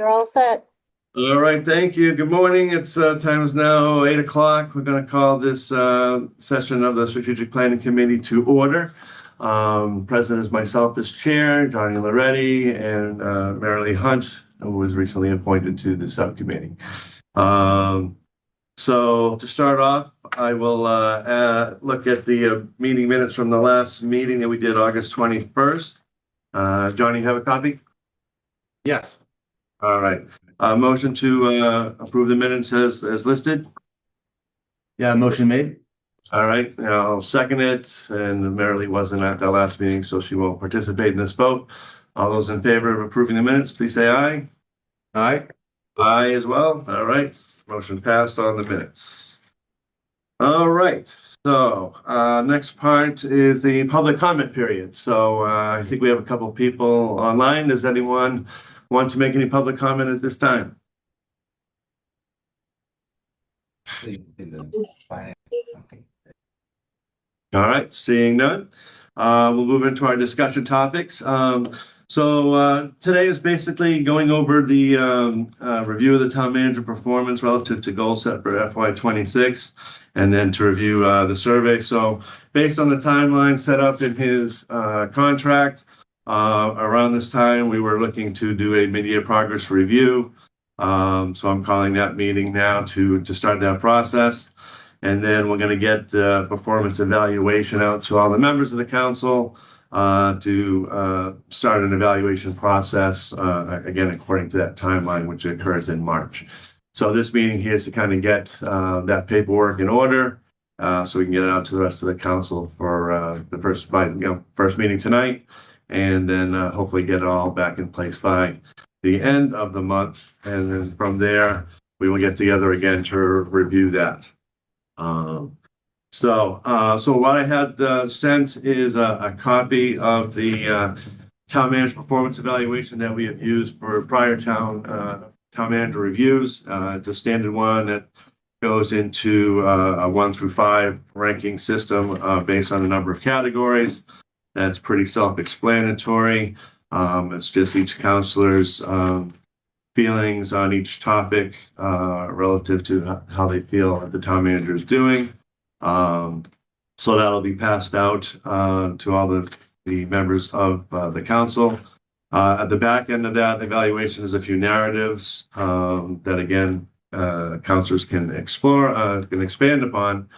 You're all set. All right, thank you. Good morning. It's time is now 8 o'clock. We're going to call this session of the Strategic Planning Committee to order. President is myself as chair, Johnny Loretti, and Marilee Hunt, who was recently appointed to the subcommittee. So to start off, I will look at the meeting minutes from the last meeting that we did August 21st. Johnny, you have a copy? Yes. All right. Motion to approve the minutes as listed. Yeah, motion made. All right, I'll second it. And Marilee wasn't at the last meeting, so she won't participate in this vote. All those in favor of approving the minutes, please say aye. Aye. Aye as well. All right, motion passed on the minutes. All right, so next part is the public comment period. So I think we have a couple of people online. Does anyone want to make any public comment at this time? All right, seeing none, we'll move into our discussion topics. So today is basically going over the review of the town manager performance relative to goals set for FY26, and then to review the survey. So based on the timeline set up in his contract, around this time, we were looking to do a mid-year progress review. So I'm calling that meeting now to start that process. And then we're going to get the performance evaluation out to all the members of the council to start an evaluation process, again, according to that timeline, which occurs in March. So this meeting here is to kind of get that paperwork in order so we can get it out to the rest of the council for the first meeting tonight. And then hopefully get it all back in place by the end of the month. And then from there, we will get together again to review that. So what I had sent is a copy of the town manager performance evaluation that we have used for prior town manager reviews. It's a standard one that goes into a 1 through 5 ranking system based on a number of categories. That's pretty self-explanatory. It's just each counselor's feelings on each topic relative to how they feel that the town manager is doing. So that'll be passed out to all the members of the council. At the back end of that evaluation is a few narratives that, again, counselors can explore, can expand upon.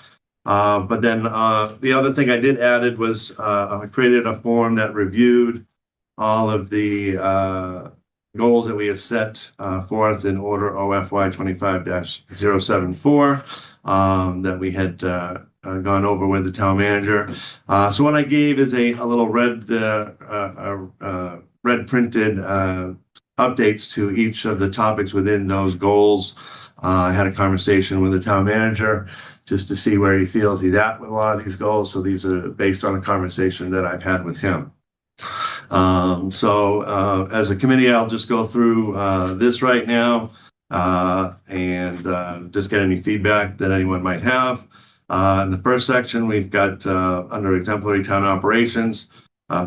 But then the other thing I did added was I created a form that reviewed all of the goals that we have set forth in order OFY 25-074 that we had gone over with the town manager. So what I gave is a little red printed updates to each of the topics within those goals. I had a conversation with the town manager just to see where he feels he's at with a lot of these goals. So these are based on a conversation that I've had with him. So as a committee, I'll just go through this right now and just get any feedback that anyone might have. In the first section, we've got under exemplary town operations.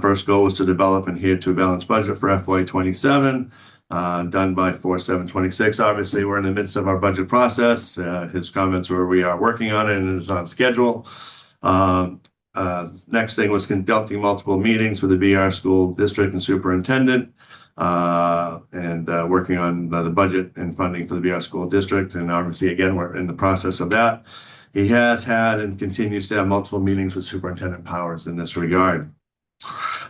First goal was to develop and adhere to a balanced budget for FY27. Done by 4/7/26. Obviously, we're in the midst of our budget process. His comments were we are working on it and it's on schedule. Next thing was conducting multiple meetings with the BR school district and superintendent and working on the budget and funding for the BR school district. And obviously, again, we're in the process of that. He has had and continues to have multiple meetings with Superintendent Powers in this regard.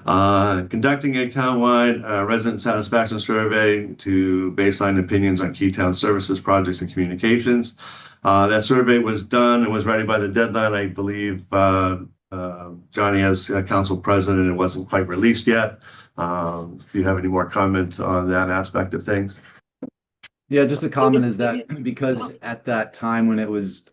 Conducting a townwide resident satisfaction survey to baseline opinions on key town services, projects, and communications. That survey was done and was ready by the deadline. I believe Johnny, as council president, it wasn't quite released yet. If you have any more comments on that aspect of things. Yeah, just a comment is that because at that time when it was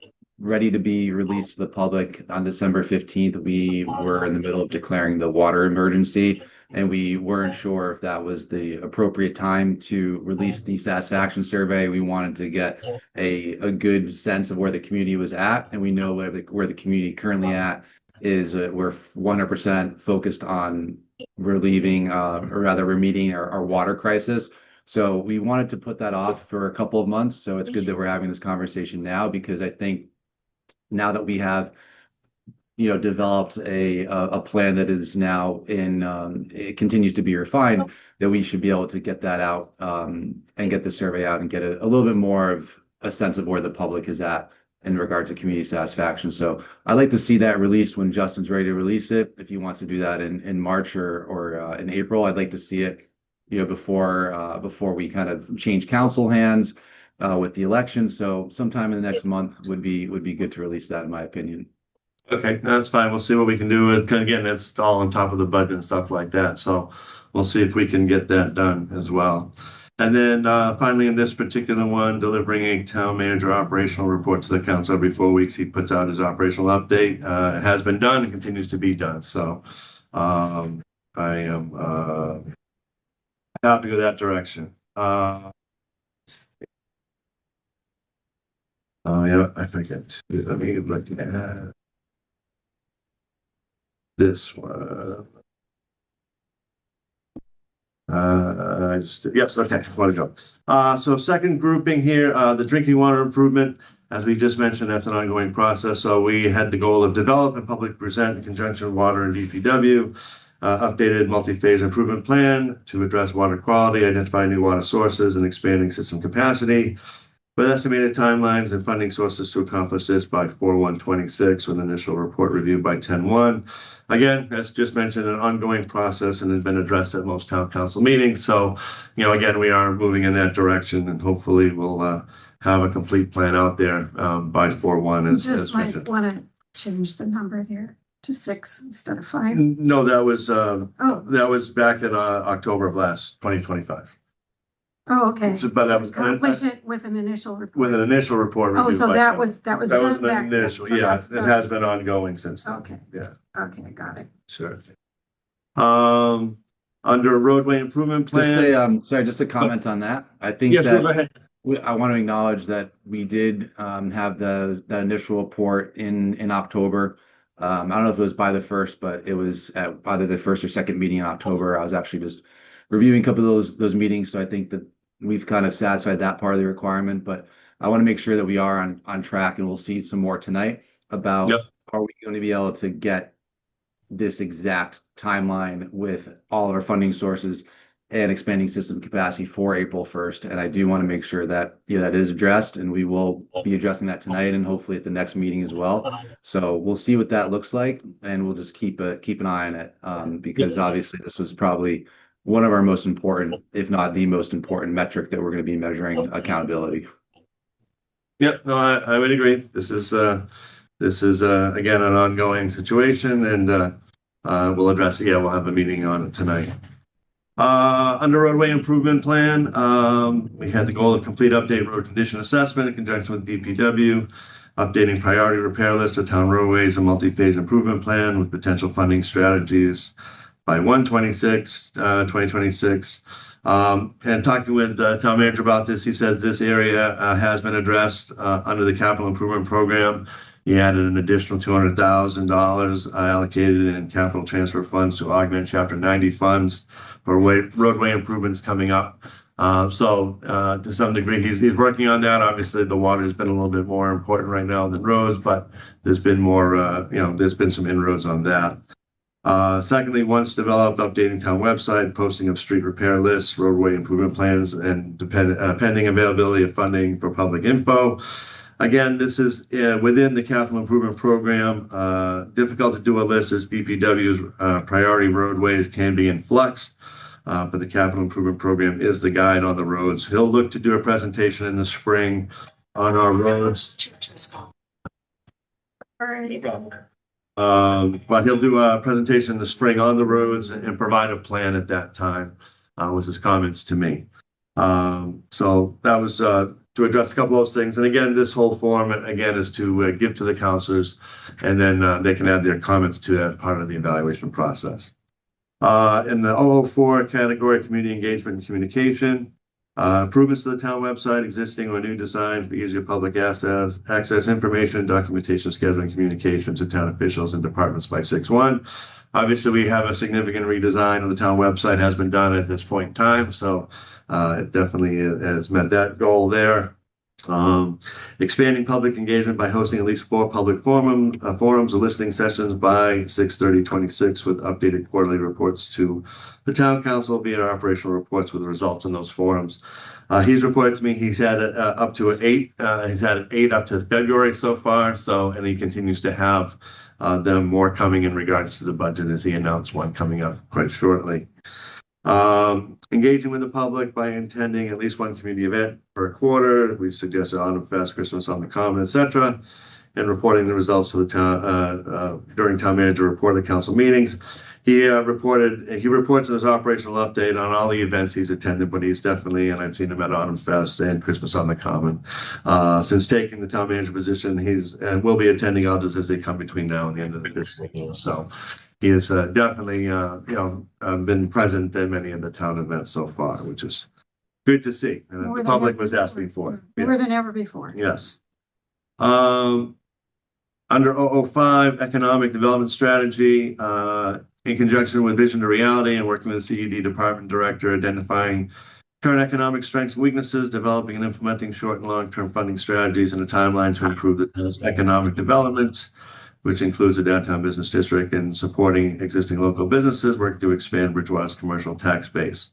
ready to be released to the public on December 15th, we were in the middle of declaring the water emergency, and we weren't sure if that was the appropriate time to release the satisfaction survey. We wanted to get a good sense of where the community was at, and we know where the community currently at is we're 100% focused on relieving or rather remedying our water crisis. So we wanted to put that off for a couple of months. So it's good that we're having this conversation now, because I think now that we have, developed a plan that is now it continues to be refined, that we should be able to get that out, and get the survey out and get a little bit more of a sense of where the public is at in regard to community satisfaction. So I'd like to see that released when Justin's ready to release it. If he wants to do that in March or in April, I'd like to see it, before we kind of change council hands with the election. So sometime in the next month would be good to release that, in my opinion. Okay, that's fine. We'll see what we can do. Again, it's all on top of the budget and stuff like that. So we'll see if we can get that done as well. And then finally, in this particular one, delivering a town manager operational report to the council every 4 weeks. He puts out his operational update. It has been done and continues to be done. So I am happy with that direction. Oh yeah, I forget. Let me look at this one. Yes, okay, want to go. So second grouping here, the drinking water improvement, as we just mentioned, that's an ongoing process. So we had the goal of develop and public present in conjunction with water and DPW, updated multi-phase improvement plan to address water quality, identify new water sources, and expanding system capacity, with estimated timelines and funding sources to accomplish this by 4/1/26, with initial report review by 10/1. Again, as just mentioned, an ongoing process and has been addressed at most town council meetings. So, again, we are moving in that direction, and hopefully we'll have a complete plan out there by 4/1 You as just might mentioned. want to change the number there to 6 instead of 5. No, that was Oh, back in October of 2025. oh, okay. But that was Accomplish it with an initial report. with an initial report Oh, review so by that 10. was That was done an back then. initial, So yeah, that's it done. has been ongoing since then. Okay. Yeah, Okay, got it. sure. Under roadway improvement plan. Just a comment on that. I think Yes, that go ahead. I want to acknowledge that we did have that initial report in October. I don't know if it was by the first, but it was at either the first or second meeting in October. I was actually just reviewing a couple of those meetings, so I think that we've kind of satisfied that part of the requirement. But I want to make sure that we are on track, and we'll see some more tonight about Yep. are we going to be able to get this exact timeline with all of our funding sources and expanding system capacity for April 1st. And I do want to make sure that, that is addressed, and we will be addressing that tonight and hopefully at the next meeting as well. So we'll see what that looks like, and we'll just keep an eye on it, because obviously this was probably one of our most important, if not the most important metric that we're going to be measuring accountability. Yep, no, I would agree. This is again an ongoing situation, and we'll address it. Yeah, we'll have a meeting on it tonight. Under roadway improvement plan, we had the goal of complete update road condition assessment in conjunction with DPW, updating priority repair list of town roadways and multi-phase improvement plan with potential funding strategies by 1/26/2026. And talking with town manager about this, he says this area has been addressed under the capital improvement program. He added an additional $200,000 allocated in capital transfer funds to augment Chapter 90 funds for roadway improvements coming up. So to some degree, he's working on that. Obviously, the water has been a little bit more important right now than roads, but there's been more, there's been some inroads on that. Secondly, once developed, updating town website, posting of street repair lists, roadway improvement plans, and pending availability of funding for public info. Again, this is within the capital improvement program. Difficult to do a list as DPW's priority roadways can be in flux, but the capital improvement program is the guide on the roads. He'll look to do a presentation in the spring on our roads. All right. But he'll do a presentation in the spring on the roads and provide a plan at that time, was his comments to me. So that was to address a couple of those things. And again, this whole form, again, is to give to the counselors, and then they can add their comments to that part of the evaluation process. In the 004 category, community engagement and communication, Improvements to the town website, existing or new design for easier public access information, documentation, scheduling, communication to town officials and departments by 6/1. Obviously, we have a significant redesign of the town website has been done at this point in time, so it definitely has met that goal there. Expanding public engagement by hosting at least 4 public forums or listening sessions by 6/30/26 with updated quarterly reports to the town council via operational reports with the results in those forums. He's reported to me he's had up to 8. He's had 8 up to February so far. So, and he continues to have them more coming in regards to the budget as he announced one coming up quite shortly. Engaging with the public by attending at least one community event per quarter. We suggested Autumn Fest, Christmas on the Common, etc., and reporting the results to the town during town manager report at council meetings. He reports in his operational update on all the events he's attended, but he's definitely, and I've seen him at Autumn Fest and Christmas on the Common. Since taking the town manager position, he's and will be attending others as they come between now and the end of this year. So he has definitely, been present at many of the town events so far, which is good to see. And More the than public ever was asking for it. More than ever before. Yes. Under 005, Economic Development Strategy, in conjunction with Vision to Reality and working with the CED Department Director, identifying current economic strengths and weaknesses, developing and implementing short and long-term funding strategies and a timeline to improve the town's economic development, which includes the downtown business district and supporting existing local businesses, working to expand Bridgewater's commercial tax base.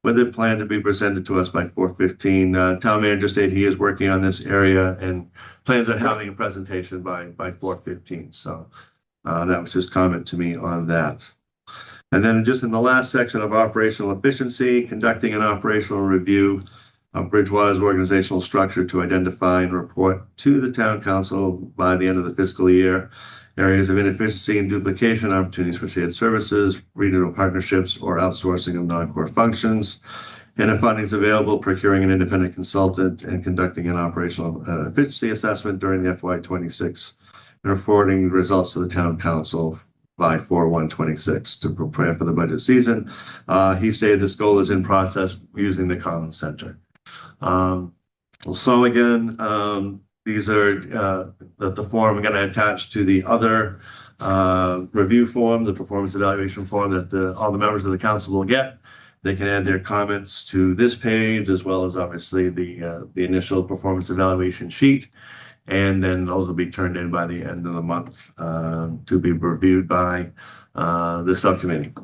With it planned to be presented to us by 4/15, town manager stated he is working on this area and plans on having a presentation by 4/15. So that was his comment to me on that. And then just in the last section of operational efficiency, conducting an operational review of Bridgewater's organizational structure to identify and report to the town council by the end of the fiscal year areas of inefficiency and duplication, opportunities for shared services, regional partnerships, or outsourcing of non-core functions. And if funding is available, procuring an independent consultant and conducting an operational efficiency assessment during the FY26 and reporting results to the town council by 4/1/26 to prepare for the budget season. He stated this goal is in process using the Common Center. So again, these are the form I'm going to attach to the other review form, the performance evaluation form that all the members of the council will get. They can add their comments to this page as well as obviously the initial performance evaluation sheet. And then those will be turned in by the end of the month to be reviewed by the subcommittee.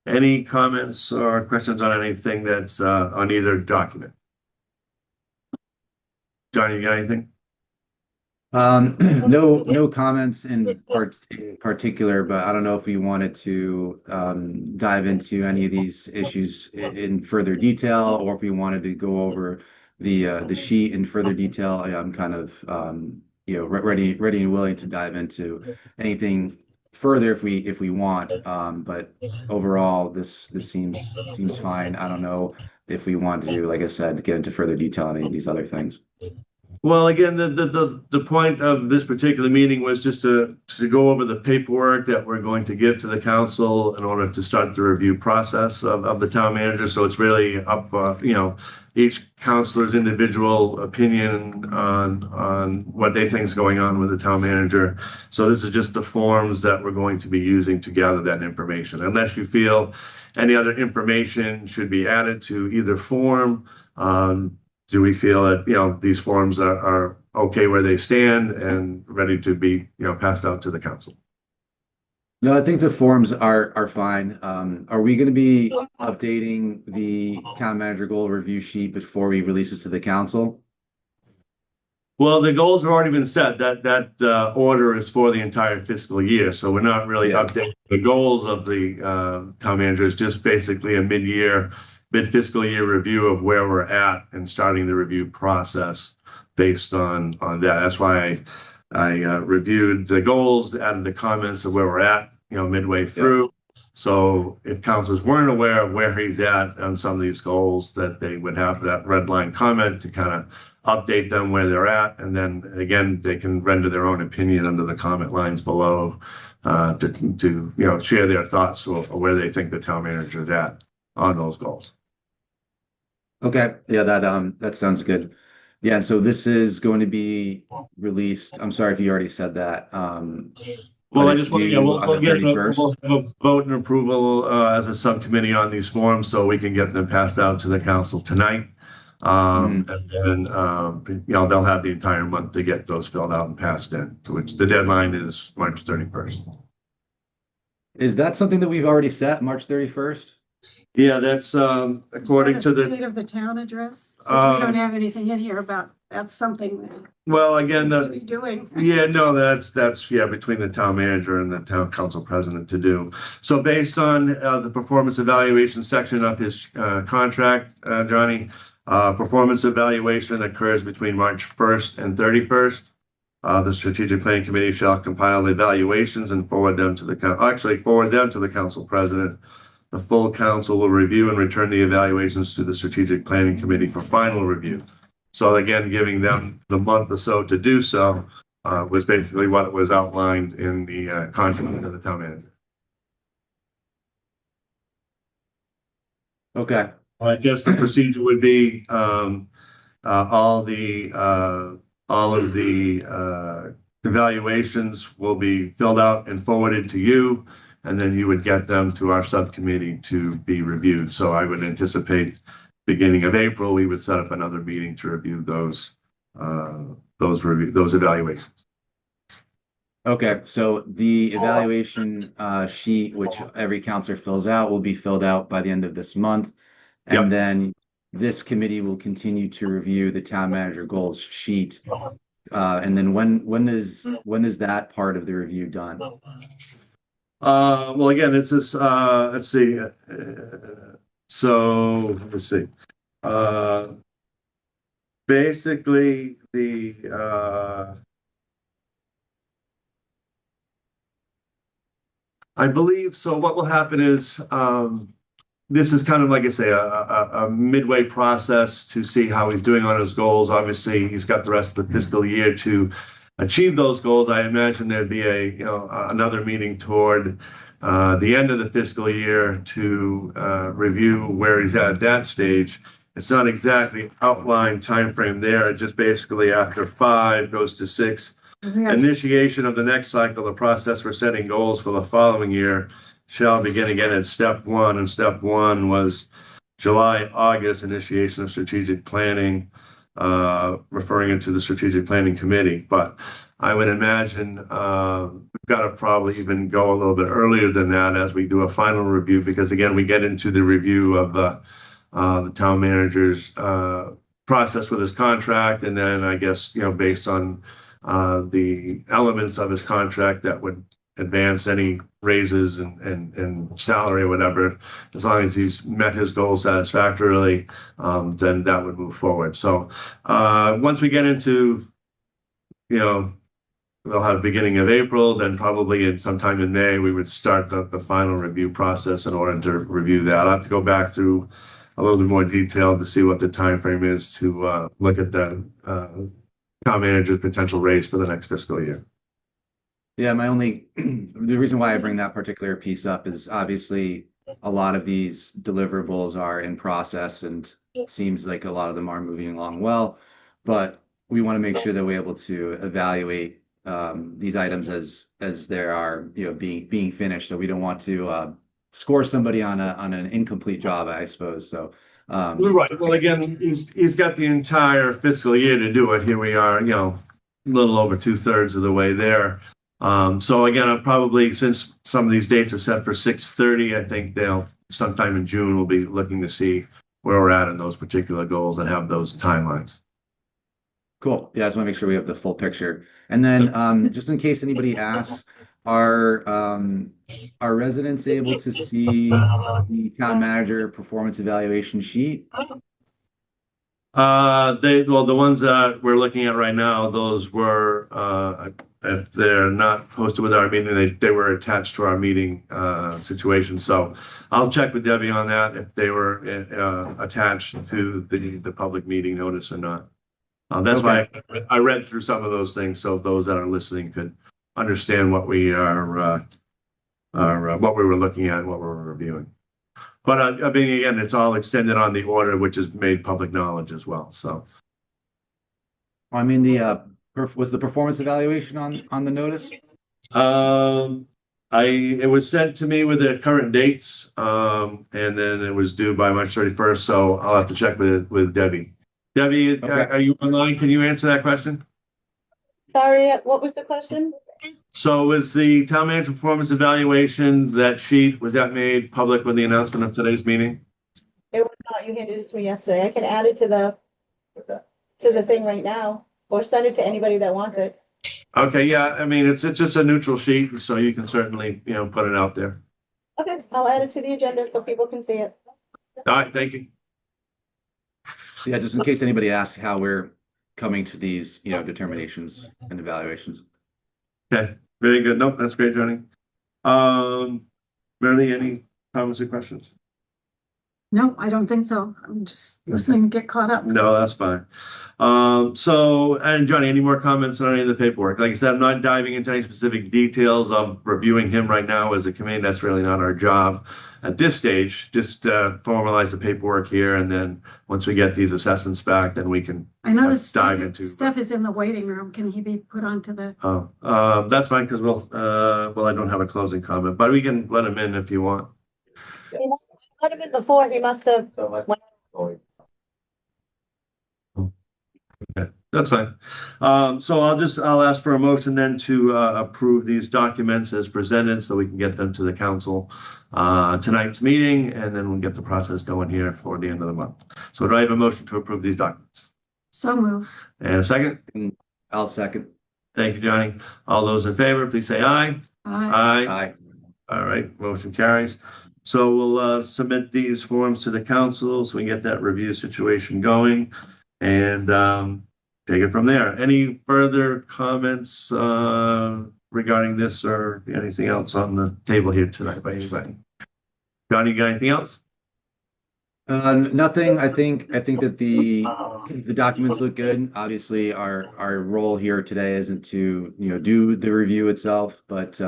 Any comments or questions on anything that's on either document? John, you got anything? No comments in particular, but I don't know if we wanted to dive into any of these issues in further detail, or if we wanted to go over the sheet in further detail. I'm kind of ready and willing to dive into anything further if we want. But overall, this seems fine. I don't know if we want to, like I said, get into further detail on any of these other things. Well, again, the point of this particular meeting was just to go over the paperwork that we're going to give to the council in order to start the review process of the town manager. So it's really up, each councilor's individual opinion on what they think is going on with the town manager. So this is just the forms that we're going to be using to gather that information. Unless you feel any other information should be added to either form, do we feel that, these forms are okay where they stand and ready to be, passed out to the council? No, I think the forms are fine. Are we going to be updating the town manager goal review sheet before we release it to the council? Well, the goals have already been set. That order is for the entire fiscal year. So we're not really updating the goals of the town manager. It's just basically a mid-fiscal year review of where we're at and starting the review process based on that. That's why I reviewed the goals, added the comments of where we're at, midway through. So if councilors weren't aware of where he's at on some of these goals, that they would have that red line comment to kind of update them where they're at. And then again, they can render their own opinion under the comment lines below to share their thoughts or where they think the town manager is at on those goals. Okay, yeah, that sounds good. Yeah, and so this is going to be released. I'm sorry if you already said that. But Well, I it's just want, yeah, due on the we'll 31st. have a vote and approval, as a subcommittee on these forms, so we can get them passed out to the council tonight. Mhm. And then, they'll have the entire month to get those filled out and passed in, to which the deadline is March 31st. Is that something that we've already set, March 31st? Yeah, that's, according to the, State of the town address, 'cause we don't um, have anything in here about, that's something that well, again, needs to be doing. yeah, no, that's between the town manager and the town council president to do. So based on the performance evaluation section of his contract, Johnny, performance evaluation occurs between March 1st and 31st. The strategic planning committee shall compile evaluations and forward them to the council president. The full council will review and return the evaluations to the strategic planning committee for final review. So again, giving them the month or so to do so was basically what was outlined in the contract of the town manager. Okay. I guess the procedure would be all of the evaluations will be filled out and forwarded to you, and then you would get them to our subcommittee to be reviewed. So I would anticipate beginning of April, we would set up another meeting to review those evaluations. Okay, so the evaluation sheet, which every counselor fills out, will be filled out by the end of this month. Yep. And then this committee will continue to review the town manager goals sheet. And then when is that part of the review done? Well, again, this is, let's see. So let's see. Basically, I believe so. What will happen is, this is kind of like I say, a midway process to see how he's doing on his goals. Obviously, he's got the rest of the fiscal year to achieve those goals. I imagine there'd be another meeting toward the end of the fiscal year to review where he's at that stage. It's not exactly outlined timeframe there. It just basically after 5 goes to 6. Initiation of the next cycle, the process for setting goals for the following year shall begin again at step 1. And step 1 was July, August initiation of strategic planning, referring it to the strategic planning committee. But I would imagine we've got to probably even go a little bit earlier than that as we do a final review, because again, we get into the review of the town manager's process with his contract, and then I guess based on the elements of his contract that would advance any raises and salary or whatever, as long as he's met his goals satisfactorily, then that would move forward. So once we get into, we'll have beginning of April, then probably sometime in May, we would start the final review process in order to review that. I'll have to go back through a little bit more detail to see what the time frame is to look at the town manager's potential raise for the next fiscal year. Yeah, the reason why I bring that particular piece up is obviously a lot of these deliverables are in process and it seems like a lot of them are moving along well, but we want to make sure that we're able to evaluate these items as they are, being finished. So we don't want to score somebody on an incomplete job, I suppose. So right. Well, again, he's got the entire fiscal year to do it. Here we are, a little over 2/3 of the way there. So again, I'm probably, since some of these dates are set for 6/30, I think they'll sometime in June we'll be looking to see where we're at in those particular goals and have those timelines. Cool. Yeah, I just want to make sure we have the full picture. And then just in case anybody asks, are residents able to see the town manager performance evaluation sheet? The ones that we're looking at right now, those were if they're not posted with our meeting, they were attached to our meeting situation. So I'll check with Debbie on that if they were attached to the public meeting notice or not. That's Okay. why I read through some of those things, so those that are listening could understand what we were looking at and what we're reviewing. But I mean, again, it's all extended on the order, which is made public knowledge as well. So, I mean, was the performance evaluation on the notice? um, it was sent to me with the current dates, and then it was due by March 31st. So I'll have to check with Debbie. Debbie, Okay. are you online? Can you answer that question? Sorry, what was the question? So was the town manager performance evaluation, that sheet, was that made public with the announcement of today's meeting? It was not, you handed it to me yesterday. I can add it to the thing right now, or send it to anybody that wants it. Okay, yeah, I mean, it's just a neutral sheet, so you can certainly, put it out there. Okay, I'll add it to the agenda so people can see it. All right, thank you. Yeah, just in case anybody asks how we're coming to these, determinations and evaluations. Okay, very good. Nope, that's great, Johnny. Mary, any comments or questions? No, I don't think so. I'm just listening to get caught up. No, that's fine. And Johnny, any more comments on any of the paperwork? Like I said, I'm not diving into any specific details of reviewing him right now as a committee. That's really not our job at this stage. Just formalize the paperwork here, and then once we get these assessments back, then we can I know dive into. Steph is in the waiting room. Can he be put onto the? That's fine because I don't have a closing comment, but we can let him in if you want. He must have been before, he must have. Okay, that's fine. So I'll ask for a motion then to approve these documents as presented so we can get them to the council tonight's meeting, and then we'll get the process going here for the end of the month. So do I have a motion to approve these documents? So move. And a second? I'll second. Thank you, Johnny. All those in favor, please say aye. Aye. Aye. All right, motion carries. So we'll submit these forms to the council so we can get that review situation going and take it from there. Any further comments regarding this or anything else on the table here tonight by anybody? Johnny, you got anything else? Nothing. I think that the documents look good. Obviously, our role here today isn't to do the review itself, but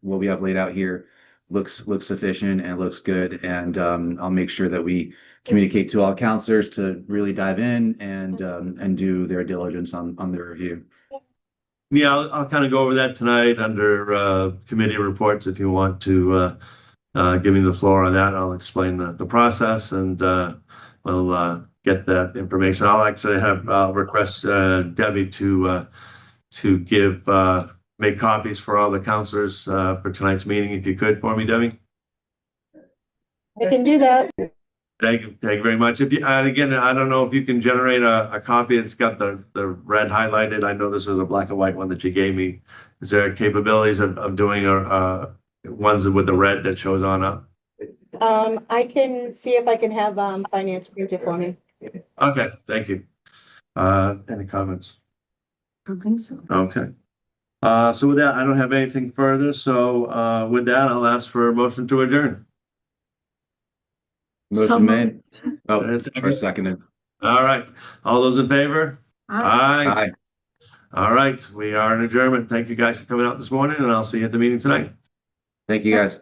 what we have laid out here looks sufficient and looks good. And I'll make sure that we communicate to all counselors to really dive in and do their diligence on the review. Yeah, I'll kind of go over that tonight under committee reports if you want to give me the floor on that. I'll explain the process and we'll get that information. I'll actually request Debbie to make copies for all the counselors for tonight's meeting, if you could for me, Debbie. I can do that. Thank you very much. If you, and again, I don't know if you can generate a copy that's got the red highlighted. I know this is a black and white one that you gave me. Is there capabilities of doing ones with the red that shows on up? I can see if I can have finance print it for me. Okay, thank you. Any comments? I don't think so. Okay. So with that, I don't have anything further. So with that, I'll ask for a motion to adjourn. Motion made. Oh, And a second? or seconded. All right. All those in favor? Aye. Aye. All right. We are in adjournment. Thank you guys for coming out this morning, and I'll see you at the meeting tonight. Thank you, guys.